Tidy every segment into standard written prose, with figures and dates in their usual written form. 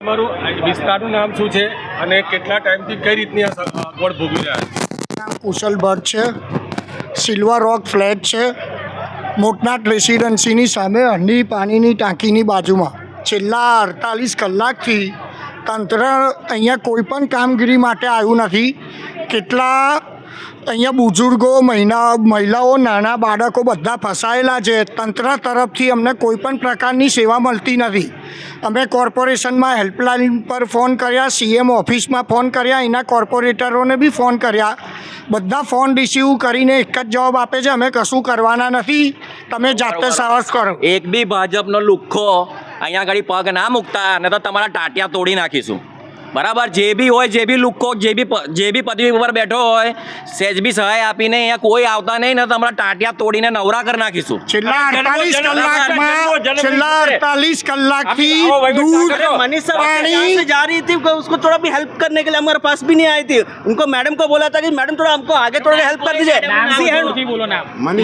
તમારું વિસ્તારનું નામ શું છે અને કેટલા ટાઈમથી કઈ રીતની અગવડ ભોગવી રહ્યા છે? નામ કુશલ ભટ્ટ છે. સિલ્વર રોક ફ્લેટ છે. મોટનાથ રેસિડન્સીની સામે હંડી પાણીની ટાંકીની બાજુમાં છેલ્લા 48 કલાકથી તંત્ર અહીંયા કોઈ પણ કામગીરી માટે આવ્યું નથી. કેટલા અહીંયા બુઝુર્ગો મહિલાઓ નાના બાળકો બધા ફસાયેલા છે. તંત્ર તરફથી અમને કોઈ પણ પ્રકારની સેવા મળતી નથી. અમે કોર્પોરેશનમાં હેલ્પલાઇન પર ફોન કર્યા, સીએમ ઓફિસમાં ફોન કર્યા, અહીંના કોર્પોરેટરોને બી ફોન કર્યા. બધા ફોન રિસીવ કરીને એક જ જવાબ આપે છે, અમે કશું કરવાના નથી, તમે જાતે સાવસ કરો. એક બી ભાજપનો લુખ્ખો અહીંયા આગળ પગ ના મૂકતા અને તો તમારા ટાટિયા તોડી નાખીશું. બરાબર, જે બી હોય, જે બી લુખ્ખો જે બી પદવી ઉપર બેઠો હોય, સહેજ બી સહાય આપીને અહીંયા કોઈ આવતા નહીં ને તમારા ટાટિયા તોડીને નવરા કરી નાખીશું. છેલ્લા 48 કલાકથી दूध मनीषा पानी जा रही थी, उसको थोड़ा भी हेल्प करने के लिए हमारे पास भी नहीं आई थी. उनको मैडम को बोला था कि मैडम थोड़ा हमको आगे थोड़ा हेल्प कर दीजिए.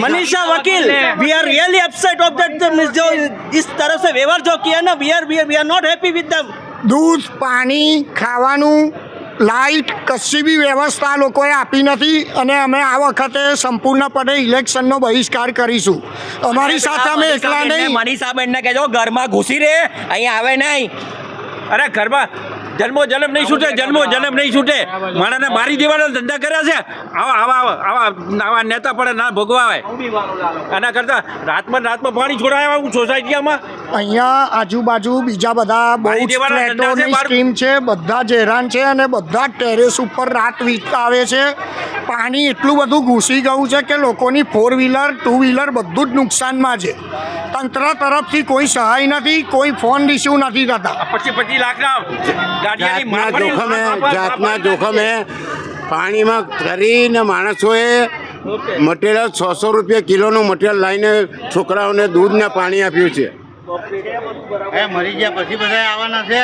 Manisha Vakil, we are really upset of that. जो इस तरह से व्यवहार जो किया ना, we are not happy with them. દૂધ, પાણી, ખાવાનું, લાઇટ કશી બી વ્યવસ્થા લોકોએ આપી નથી અને અમે આ વખતે સંપૂર્ણપણે ઇલેક્શનનો બહિષ્કાર કરીશું. અમારી સાથે અમે એકલા નહીં. મનીષાબેનને કહેજો ઘરમાં ઘૂસી રહે, અહીંયા આવે નહીં. અરે ઘરમાં જન્મ નહીં છૂટે, જન્મ નહીં છૂટે. માણસને મારી દેવાના ધંધા કર્યા છે. આવા નેતા પડે ના ભોગવાય. આના કરતા રાતમાં પાણી છોડાય સોસાયટીમાં. અહીંયા આજુબાજુ બીજા બધા બહુ જ ફ્લેટોની સ્કીમ છે. બધા જ હેરાન છે અને બધા ટેરેસ ઉપર રાત વિતાવે છે. પાણી એટલું બધું ઘૂસી ગયું છે કે લોકોની 4 વ્હીલર 2 વ્હીલર બધું જ નુકસાનમાં છે. તંત્ર તરફથી કોઈ સહાય નથી, કોઈ ફોન રિસીવ નથી થતા. 25 લાખના જાતના જોખમે પાણીમાં કરીને માણસોએ મટીરિયલ 600 રૂપિયા કિલોનું મટીરિયલ લાવીને છોકરાઓને દૂધ ને પાણી આપ્યું છે. મરી ગયા પછી બધા આવવાના છે.